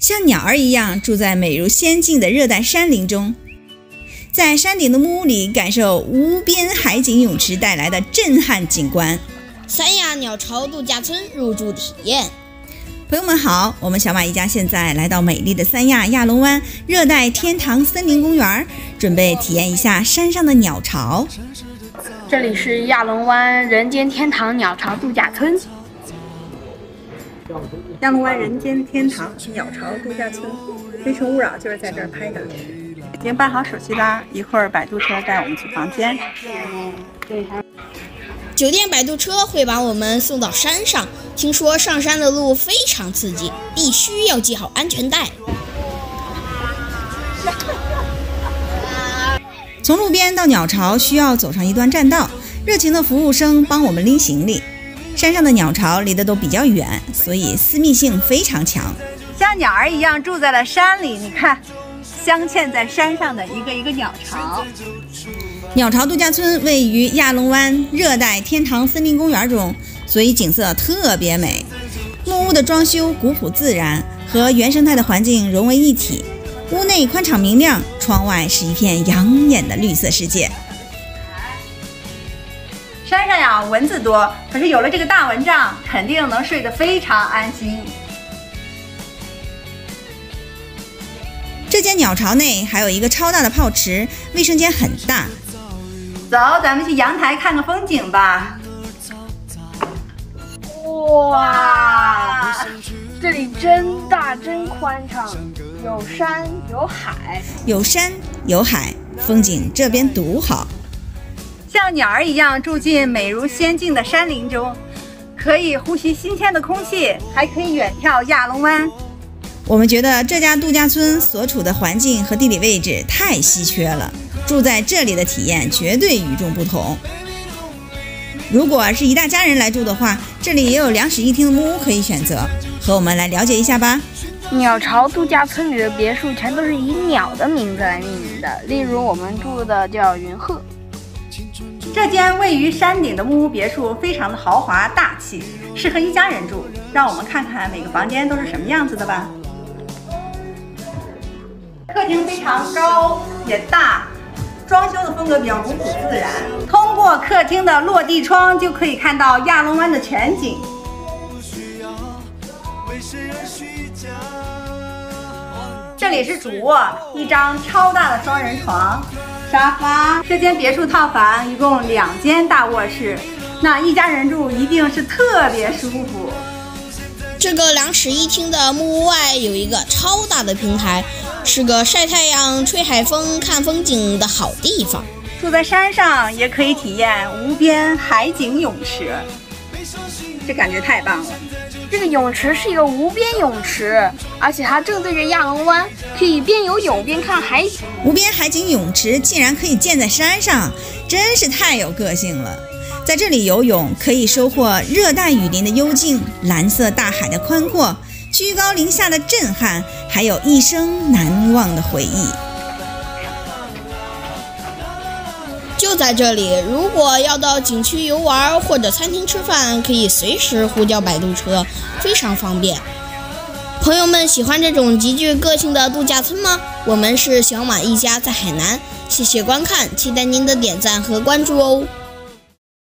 像鸟儿一样住在美如仙境的热带山林中，在山顶的木屋里感受无边海景泳池带来的震撼景观。三亚鸟巢度假村入住体验。朋友们好，我们小马一家现在来到美丽的三亚亚龙湾热带天堂森林公园，准备体验一下山上的鸟巢。这里是亚龙湾人间天堂鸟巢度假村。亚龙湾人间天堂鸟巢度假村，非诚勿扰就是在这儿拍的。已经办好手续啦，一会儿摆渡车带我们去房间。酒店摆渡车会把我们送到山上，听说上山的路非常刺激，必须要系好安全带。从路边到鸟巢需要走上一段栈道，热情的服务生帮我们拎行李。山上的鸟巢离得都比较远，所以私密性非常强，像鸟儿一样住在了山里。你看，镶嵌在山上的一个一个鸟巢。鸟巢度假村位于亚龙湾热带天堂森林公园中，所以景色特别美。木屋的装修古朴自然，和原生态的环境融为一体。屋内宽敞明亮，窗外是一片养眼的绿色世界。山上呀，蚊子多，可是有了这个大蚊帐，肯定能睡得非常安心。这间鸟巢内还有一个超大的泡池，卫生间很大。走，咱们去阳台看个风景吧。哇，这里真大真宽敞，有山有海，有山有海，风景这边独好。像鸟儿一样住进美如仙境的山林中，可以呼吸新鲜的空气，还可以远眺亚龙湾。我们觉得这家度假村所处的环境和地理位置太稀缺了，住在这里的体验绝对与众不同。如果是一大家人来住的话，这里也有2室1厅的木屋可以选择，和我们来了解一下吧。鸟巢度假村里的别墅全都是以鸟的名字来命名的，例如我们住的叫云鹤。这间位于山顶的木屋别墅非常的豪华大气，适合一家人住。让我们看看每个房间都是什么样子的吧。客厅非常高也大，装修的风格比较古朴自然。通过客厅的落地窗就可以看到亚龙湾的全景。这里是主卧，一张超大的双人床。沙发。这间别墅套房一共2间大卧室，那一家人住一定是特别舒服。这个2室1厅的木屋外有一个超大的平台，是个晒太阳、吹海风、看风景的好地方。住在山上也可以体验无边海景泳池，这感觉太棒了。这个泳池是一个无边泳池，而且它正对着亚龙湾，可以边游泳边看海景。无边海景泳池竟然可以建在山上，真是太有个性了。在这里游泳可以收获热带雨林的幽静、蓝色大海的宽阔、居高临下的震撼，还有一生难忘的回忆。就在这里，如果要到景区游玩或者餐厅吃饭，可以随时呼叫摆渡车，非常方便。朋友们喜欢这种极具个性的度假村吗？我们是小马一家在海南，谢谢观看，期待您的点赞和关注哦。